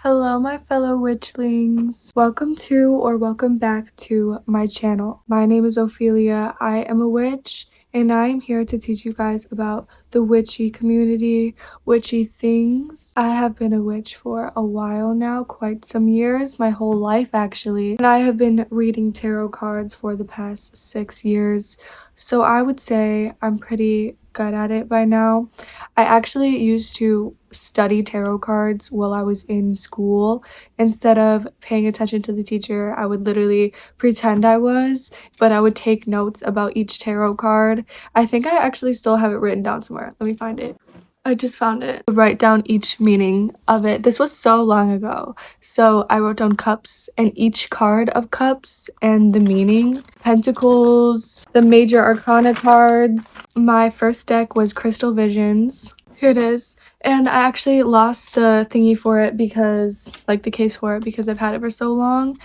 Hello, my fellow witchlings. Welcome to or welcome back to my channel. My name is Ophelia. I am a witch and I am here to teach you guys about the witchy community, witchy things. I have been a witch for a while now, quite some years, my whole life actually. And I have been reading tarot cards for the past 6 years. So I would say I'm pretty good at it by now. I actually used to study tarot cards while I was in school. Instead of paying attention to the teacher, I would literally pretend I was, but I would take notes about each tarot card. I think I actually still have it written down somewhere. Let me find it. I just found it. Write down each meaning of it. This was so long ago. So I wrote down cups and each card of cups and the meaning. Pentacles, the major arcana cards. My first deck was Crystal Visions. Here it is. And I actually lost the thingy for it because, like the case for it, because I've had it for so long.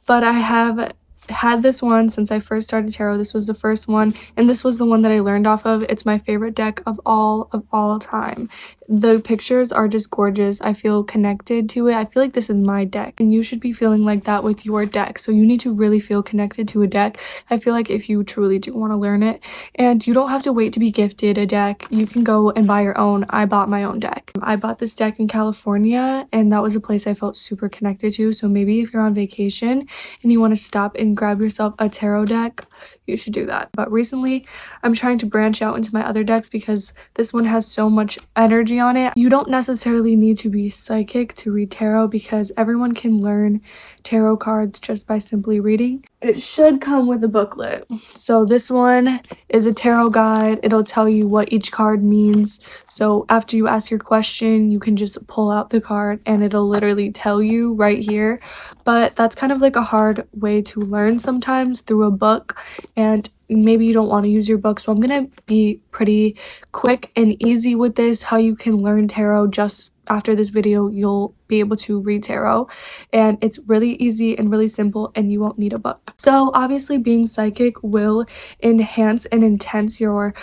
But I have had this one since I first started tarot. This was the first one, and this was the one that I learned off of. It's my favorite deck of all time. The pictures are just gorgeous. I feel connected to it. I feel like this is my deck, and you should be feeling like that with your deck. So you need to really feel connected to a deck. I feel like if you truly do want to learn it, and you don't have to wait to be gifted a deck, you can go and buy your own. I bought my own deck. I bought this deck in California, and that was a place I felt super connected to. So maybe if you're on vacation and you want to stop and grab yourself a tarot deck, you should do that. But recently I'm trying to branch out into my other decks because this one has so much energy on it. You don't necessarily need to be psychic to read tarot because everyone can learn tarot cards just by simply reading. It should come with a booklet. So this one is a tarot guide. It'll tell you what each card means. So after you ask your question, you can just pull out the card and it'll literally tell you right here. But that's kind of like a hard way to learn sometimes through a book, and maybe you don't want to use your book. So I'm gonna be pretty quick and easy with this, how you can learn tarot. Just after this video you'll be able to read tarot, and it's really easy and really simple and you won't need a book. So obviously being psychic will enhance and intense your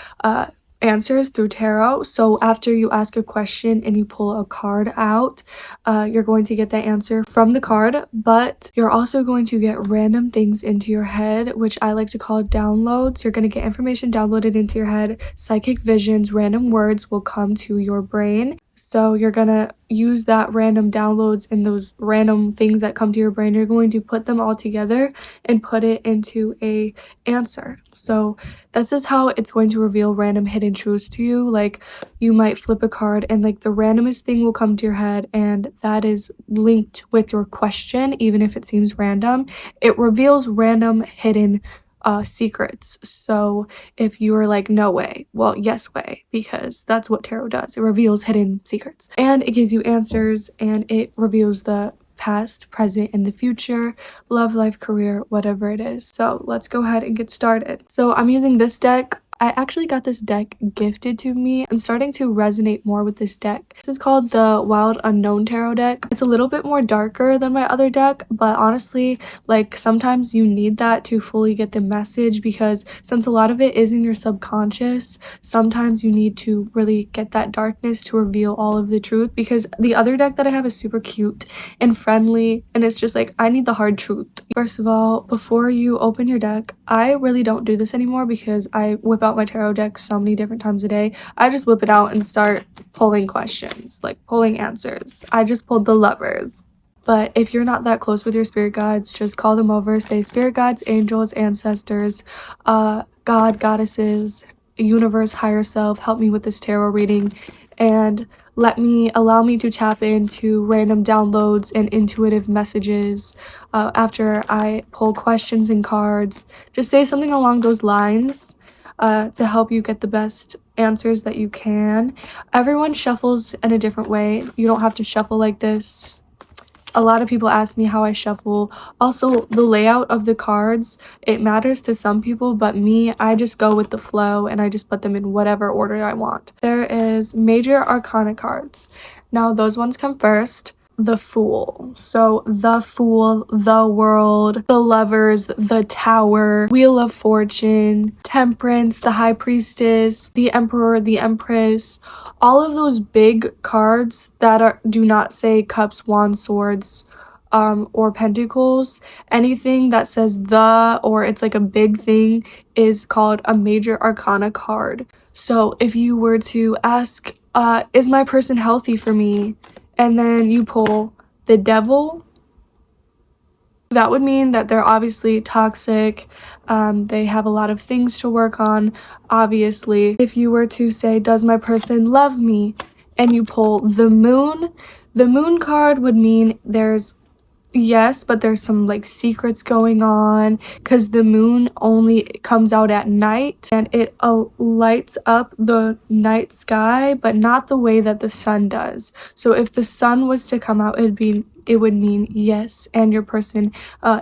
answers through tarot. So after you ask a question and you pull a card out, you're going to get the answer from the card, but you're also going to get random things into your head, which I like to call downloads. You're going to get information downloaded into your head, psychic visions, random words will come to your brain. So you're gonna use that random downloads and those random things that come to your brain, you're going to put them all together and put it into a answer. So this is how it's going to reveal random hidden truths to you. Like you might flip a card and like the randomest thing will come to your head, and that is linked with your question, even if it seems random. It reveals random hidden secrets. So if you were like, no way, well, yes way, because that's what tarot does. It reveals hidden secrets and it gives you answers, and it reveals the past, present, and the future, love, life, career, whatever it is. So let's go ahead and get started. So I'm using this deck. I actually got this deck gifted to me. I'm starting to resonate more with this deck. This is called the Wild Unknown Tarot deck. It's a little bit more darker than my other deck, but honestly, like sometimes you need that to fully get the message, because since a lot of it is in your subconscious, sometimes you need to really get that darkness to reveal all of the truth, because the other deck that I have is super cute and friendly, and it's just like, I need the hard truth. First of all, before you open your deck, I really don't do this anymore because I whip out my tarot deck so many different times a day. I just whip it out and start pulling questions, like pulling answers. I just pulled the Lovers. But if you're not that close with your spirit guides, just call them over, say spirit guides, angels, ancestors, God, goddesses, universe, higher self, help me with this tarot reading, and allow me to tap into random downloads and intuitive messages after I pull questions and cards. Just say something along those lines to help you get the best answers that you can. Everyone shuffles in a different way. You don't have to shuffle like this. A lot of people ask me how I shuffle. Also, the layout of the cards, it matters to some people, but me, I just go with the flow and I just put them in whatever order I want. There is major arcana cards. Now, those ones come first. the Fool. So the Fool, the World, the Lovers, the Tower, Wheel of Fortune, Temperance, the High Priestess, the Emperor, the Empress, all of those big cards that do not say Cups, Wands, Swords, or Pentacles. Anything that says the, or it's like a big thing, is called a major arcana card. So if you were to ask, is my person healthy for me? And then you pull the Devil, that would mean that they're obviously toxic. They have a lot of things to work on, obviously. If you were to say, does my person love me? And you pull the Moon card would mean there's yes, but there's some like secrets going on because the moon only comes out at night and it lights up the night sky, but not the way that the sun does. So if the sun was to come out, it would mean yes, and your person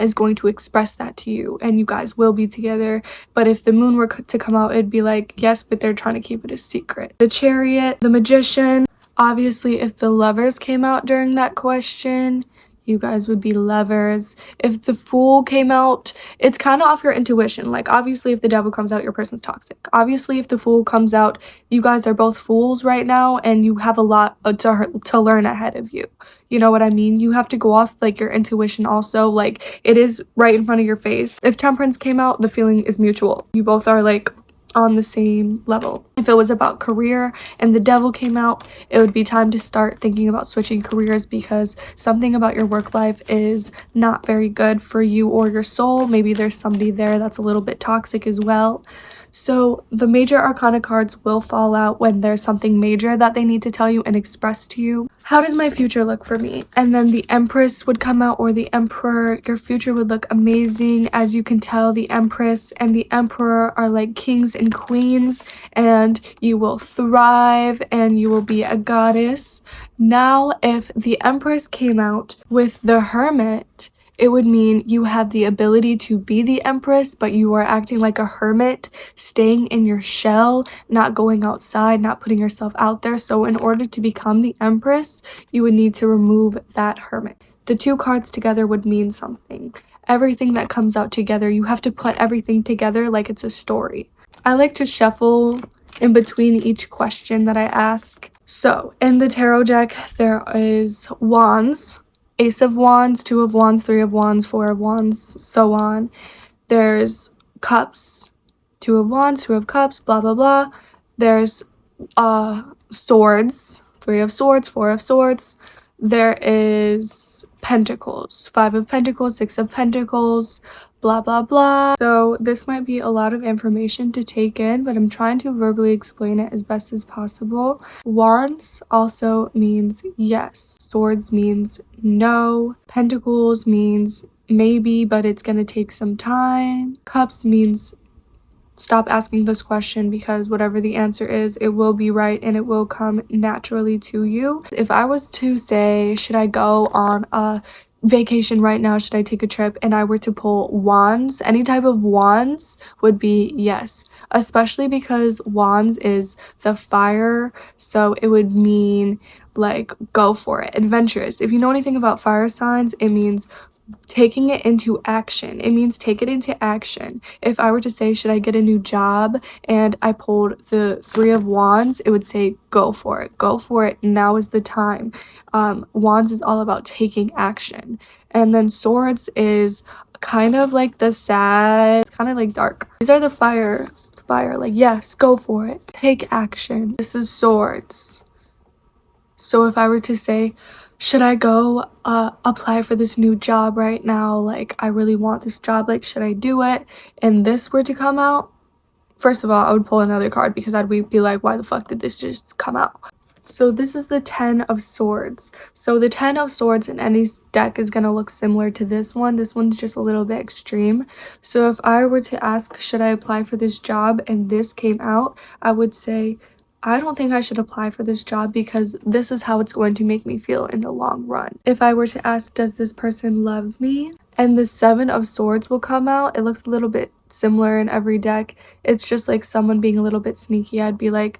is going to express that to you and you guys will be together. But if the moon were to come out, it'd be like yes, but they're trying to keep it a secret. The Chariot, the Magician. Obviously, if the Lovers came out during that question, you guys would be lovers. If the Fool came out, it's kind of off your intuition. Like, obviously, if the Devil comes out, your person's toxic. Obviously, if the Fool comes out, you guys are both fools right now, and you have a lot to learn ahead of you. You know what I mean? You have to go off, like, your intuition also. Like, it is right in front of your face. If Temperance came out, the feeling is mutual. You both are, like, on the same level. If it was about career and the Devil came out, it would be time to start thinking about switching careers because something about your work life is not very good for you or your soul. Maybe there's somebody there that's a little bit toxic as well. So the major arcana cards will fall out when there's something major that they need to tell you and express to you. How does my future look for me? And then the Empress would come out, or the Emperor. Your future would look amazing. As you can tell, the Empress and the Emperor are like kings and queens, and you will thrive and you will be a goddess. Now, if the Empress came out with the Hermit, it would mean you have the ability to be the Empress, but you are acting like a hermit, staying in your shell, not going outside, not putting yourself out there. So in order to become the Empress, you would need to remove that Hermit. The two cards together would mean something. Everything that comes out together, you have to put everything together like it's a story. I like to shuffle in between each question that I ask. So in the tarot deck, there is Wands, Ace of Wands, Two of Wands, Three of Wands, Four of Wands, so on. There's Cups, Two of Wands, Two of Cups, blah, blah, blah. There's Swords, Three of Swords, Four of Swords. There is Pentacles, Five of Pentacles, Six of Pentacles, blah, blah, blah. So this might be a lot of information to take in, but I'm trying to verbally explain it as best as possible. Wands also means yes. Swords means no. Pentacles means maybe, but it's gonna take some time. Cups means stop asking this question because whatever the answer is, it will be right and it will come naturally to you. If I was to say, should I go on a vacation right now, should I take a trip, and I were to pull Wands, any type of Wands would be yes, especially because Wands is the fire, so it would mean like go for it, adventurous. If you know anything about fire signs, it means taking it into action. It means take it into action. If I were to say, should I get a new job, and I pulled the Three of Wands, it would say go for it. Go for it. Now is the time. Wands is all about taking action. And then Swords is kind of like the sad, it's kind of like dark. These are the fire, like yes, go for it. Take action. This is Swords. So if I were to say, should I go apply for this new job right now? Like, I really want this job. Like, should I do it? And this were to come out. First of all, I would pull another card because I'd be like, why the fuck did this just come out? So this is the Ten of Swords. So the Ten of Swords in any deck is going to look similar to this one. This one's just a little bit extreme. So if I were to ask, should I apply for this job, and this came out, I would say, I don't think I should apply for this job because this is how it's going to make me feel in the long run. If I were to ask, does this person love me? And the Seven of Swords will come out. It looks a little bit similar in every deck. It's just like someone being a little bit sneaky. I'd be like,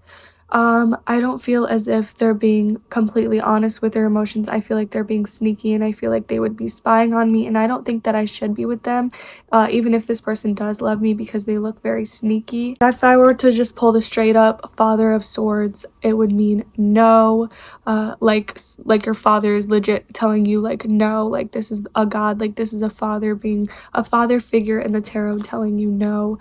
I don't feel as if they're being completely honest with their emotions. I feel like they're being sneaky, and I feel like they would be spying on me, and I don't think that I should be with them, even if this person does love me, because they look very sneaky. If I were to just pull the straight up Father of Swords, it would mean no, like your father is legit telling you like no, like this is a god, like this is a father, being a father figure in the tarot telling you no,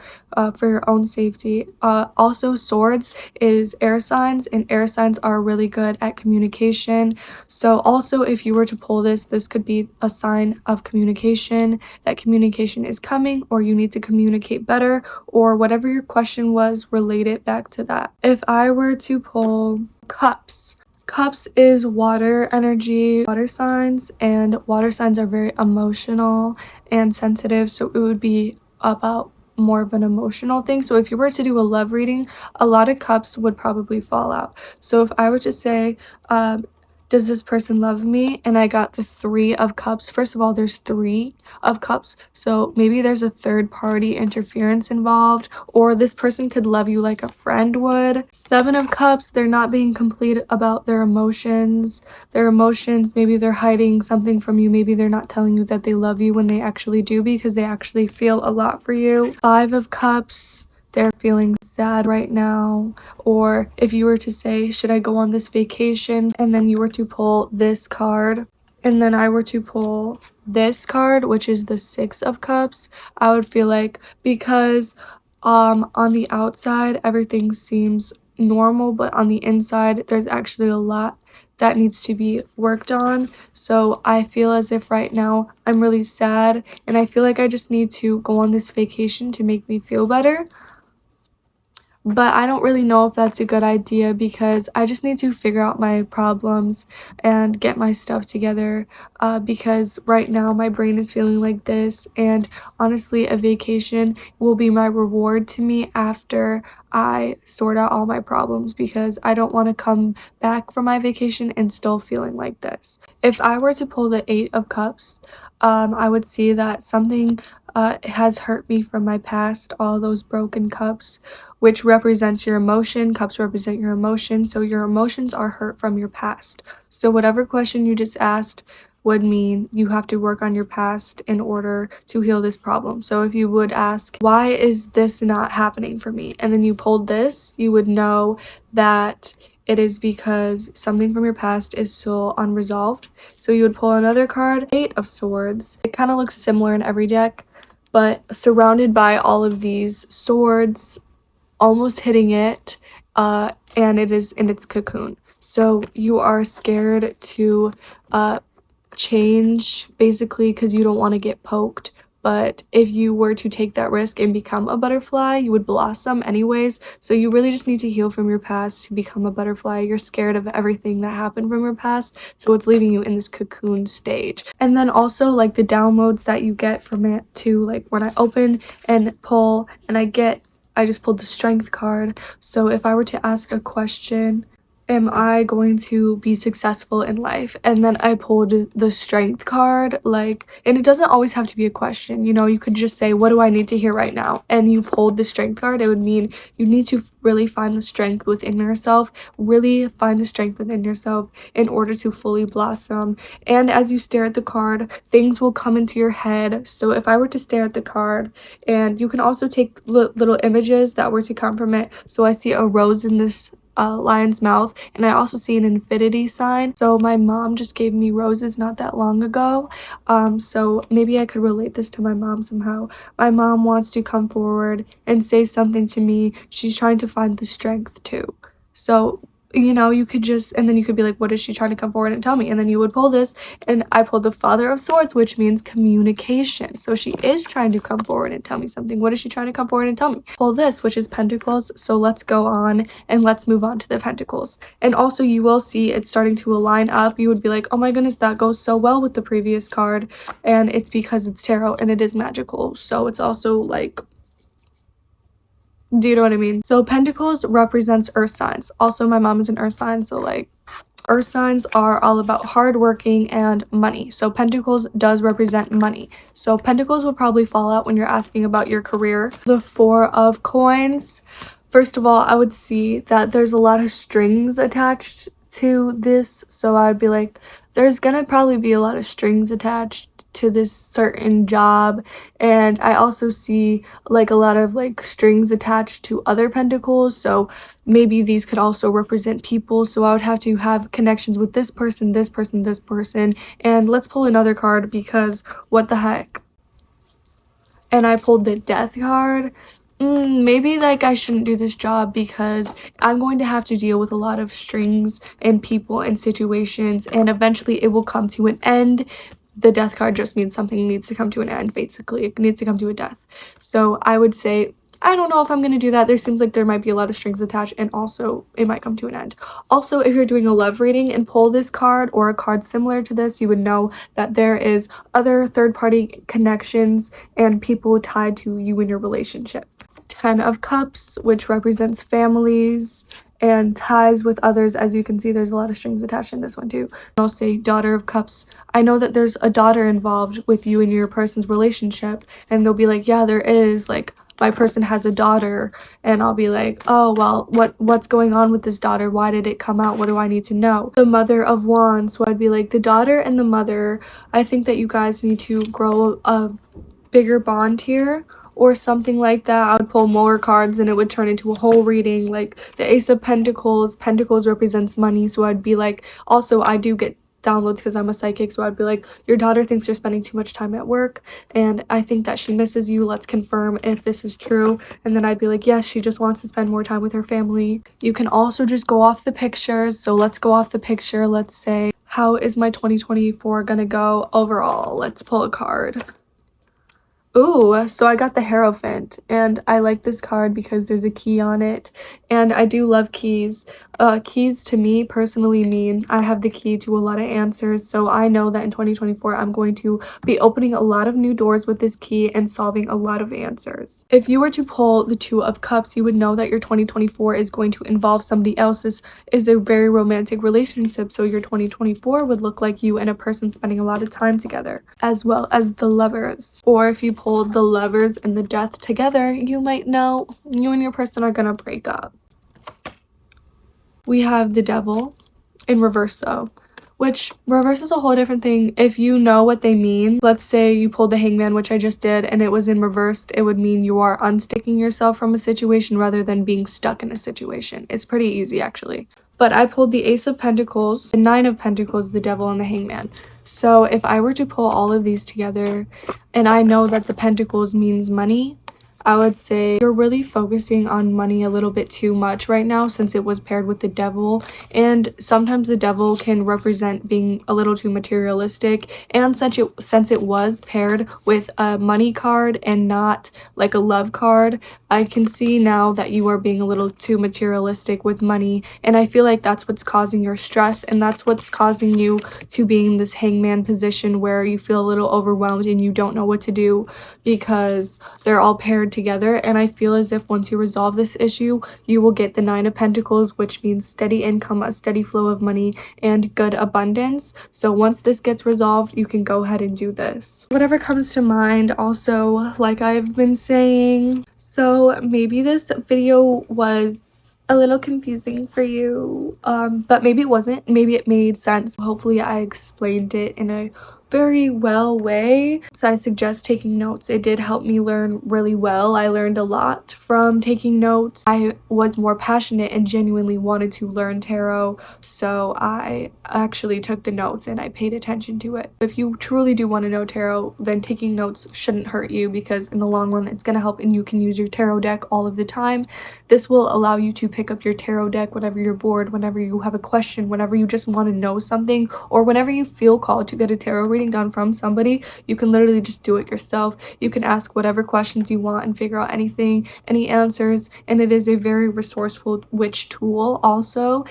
for your own safety. Also, swords is air signs, and air signs are really good at communication. So also, if you were to pull this, this could be a sign of communication, that communication is coming, or you need to communicate better, or whatever your question was, relate it back to that. If I were to pull cups, cups is water energy, water signs, and water signs are very emotional and sensitive, so it would be about more of an emotional thing. So if you were to do a love reading, a lot of cups would probably fall out. So if I were to say, does this person love me? And I got the 3 of Cups. First of all, there's 3 of Cups. So maybe there's a third party interference involved, or this person could love you like a friend would. 7 of Cups, they're not being complete about their emotions. Their emotions, maybe they're hiding something from you. Maybe they're not telling you that they love you when they actually do, because they actually feel a lot for you. 5 of Cups, they're feeling sad right now. Or if you were to say, should I go on this vacation? And then you were to pull this card, and then I were to pull this card, which is the 6 of Cups, I would feel like, because on the outside everything seems normal, but on the inside there's actually a lot that needs to be worked on. So I feel as if right now I'm really sad, and I feel like I just need to go on this vacation to make me feel better. But I don't really know if that's a good idea, because I just need to figure out my problems and get my stuff together, because right now my brain is feeling like this, and honestly a vacation will be my reward to me after I sort out all my problems, because I don't want to come back from my vacation and still feeling like this. If I were to pull the 8 of Cups, I would see that something has hurt me from my past, all those broken cups, which represents your emotion. Cups represent your emotion, so your emotions are hurt from your past. So whatever question you just asked would mean you have to work on your past in order to heal this problem. So if you would ask, why is this not happening for me? And then you pulled this, you would know that it is because something from your past is still unresolved. So you would pull another card, 8 of Swords. It kind of looks similar in every deck, but surrounded by all of these swords, almost hitting it, and it is in its cocoon. So you are scared to change, basically, because you don't want to get poked. But if you were to take that risk and become a butterfly, you would blossom anyways. So you really just need to heal from your past to become a butterfly. You're scared of everything that happened from your past, so it's leaving you in this cocoon stage. And then also, like, the downloads that you get from it too, like when I open and pull and I just pulled the Strength card. So if I were to ask a question, am I going to be successful in life? And then I pulled the Strength card, like, and it doesn't always have to be a question, you know, you could just say, what do I need to hear right now? And you pulled the Strength card, it would mean you need to really find the strength within yourself, really find the strength within yourself in order to fully blossom. And as you stare at the card, things will come into your head. So if I were to stare at the card, and you can also take little images that were to come from it. So I see a rose in this lion's mouth, and I also see an infinity sign. So my mom just gave me roses not that long ago, so maybe I could relate this to my mom somehow. My mom wants to come forward and say something to me. She's trying to find the strength too. So, you know, you could just, and then you could be like, what is she trying to come forward and tell me? And then you would pull this, and I pulled the Father of Swords, which means communication. So she is trying to come forward and tell me something. What is she trying to come forward and tell me? Pull this, which is Pentacles. So let's go on and let's move on to the Pentacles. And also you will see it's starting to align up. You would be like, oh my goodness, that goes so well with the previous card. And it's because it's tarot and it is magical. So it's also like, do you know what I mean? So Pentacles represents earth signs. Also, my mom is an earth sign, so like earth signs are all about hardworking and money. So Pentacles does represent money. So Pentacles will probably fall out when you're asking about your career. The 4 of Coins. First of all, I would see that there's a lot of strings attached to this, so I'd be like, there's gonna probably be a lot of strings attached to this certain job. And I also see like a lot of like strings attached to other pentacles, so maybe these could also represent people. So I would have to have connections with this person, this person, this person. And let's pull another card, because what the heck. And I pulled the death card. Maybe like I shouldn't do this job because I'm going to have to deal with a lot of strings and people and situations, and eventually it will come to an end. The death card just means something needs to come to an end, basically. It needs to come to a death. So I would say, I don't know if I'm going to do that. There seems like there might be a lot of strings attached, and also it might come to an end. Also, if you're doing a love reading and pull this card or a card similar to this, you would know that there is other third-party connections and people tied to you in your relationship. 10 of Cups, which represents families and ties with others. As you can see, there's a lot of strings attached in this one too. I'll say Daughter of Cups. I know that there's a daughter involved with you and your person's relationship, and they'll be like, yeah, there is, like, my person has a daughter. And I'll be like, oh, well, what's going on with this daughter? Why did it come out? What do I need to know? The Mother of Wands. So I'd be like, the daughter and the mother, I think that you guys need to grow a bigger bond here, or something like that. I would pull more cards and it would turn into a whole reading. Like the Ace of Pentacles. Pentacles represents money, so I'd be like, also I do get downloads because I'm a psychic, so I'd be like, your daughter thinks you're spending too much time at work and I think that she misses you. Let's confirm if this is true. And then I'd be like, yes, she just wants to spend more time with her family. You can also just go off the pictures. So let's go off the picture. Let's say, how is my 2024 gonna go overall? Let's pull a card. Ooh, so I got the Hierophant, and I like this card because there's a key on it, and I do love keys. Keys to me personally mean I have the key to a lot of answers, so I know that in 2024 I'm going to be opening a lot of new doors with this key and solving a lot of answers. If you were to pull the Two of Cups, you would know that your 2024 is going to involve somebody else. This is a very romantic relationship, so your 2024 would look like you and a person spending a lot of time together, as well as the Lovers. Or if you pulled the Lovers and the Death together, you might know you and your person are gonna break up. We have the Devil in reverse though, which reverse is a whole different thing. If you know what they mean, let's say you pulled the Hangman, which I just did, and it was in reversed, it would mean you are unsticking yourself from a situation rather than being stuck in a situation. It's pretty easy actually. But I pulled the Ace of Pentacles, the Nine of Pentacles, the Devil, and the Hangman. So if I were to pull all of these together, and I know that the Pentacles means money, I would say you're really focusing on money a little bit too much right now, since it was paired with the Devil. And sometimes the Devil can represent being a little too materialistic. And since it was paired with a money card and not like a love card, I can see now that you are being a little too materialistic with money. And I feel like that's what's causing your stress, and that's what's causing you to be in this Hangman position where you feel a little overwhelmed and you don't know what to do, because they're all paired together. And I feel as if once you resolve this issue, you will get the Nine of Pentacles, which means steady income, a steady flow of money, and good abundance. So once this gets resolved, you can go ahead and do this. Whatever comes to mind. Also, like I've been saying, so maybe this video was a little confusing for you, but maybe it wasn't. Maybe it made sense. Hopefully I explained it in a very well way. So I suggest taking notes. It did help me learn really well. I learned a lot from taking notes. I was more passionate and genuinely wanted to learn tarot, so I actually took the notes and I paid attention to it. If you truly do want to know tarot, then taking notes shouldn't hurt you, because in the long run it's going to help, and you can use your tarot deck all of the time. This will allow you to pick up your tarot deck whenever you're bored, whenever you have a question, whenever you just want to know something, or whenever you feel called to get a tarot reading done from somebody. You can literally just do it yourself. You can ask whatever questions you want and figure out anything, any answers, and it is a very resourceful witch tool. Also,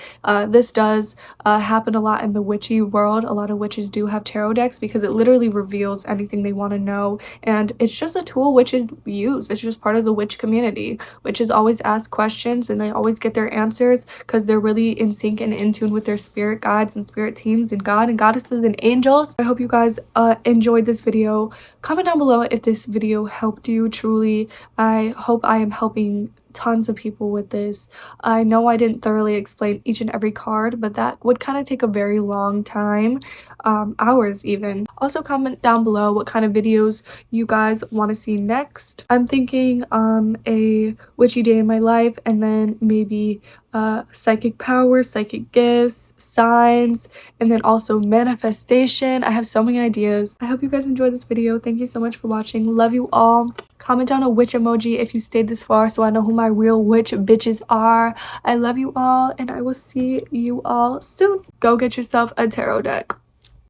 this does happen a lot in the witchy world. A lot of witches do have tarot decks because it literally reveals anything they want to know, and it's just a tool witches use. It's just part of the witch community. Witches always ask questions and they always get their answers because they're really in sync and in tune with their spirit guides and spirit teams and God and goddesses and angels. I hope you guys enjoyed this video. Comment down below if this video helped you. Truly, I hope I am helping tons of people with this. I know I didn't thoroughly explain each and every card, but that would kind of take a very long time, hours even. Also comment down below what kind of videos you guys want to see next. I'm thinking a witchy day in my life, and then maybe psychic powers, psychic gifts, signs, and then also manifestation. I have so many ideas. I hope you guys enjoyed this video. Thank you so much for watching. Love you all. Comment down a witch emoji if you stayed this far so I know who my real witch bitches are. I love you all, and I will see you all soon. Go get yourself a tarot deck.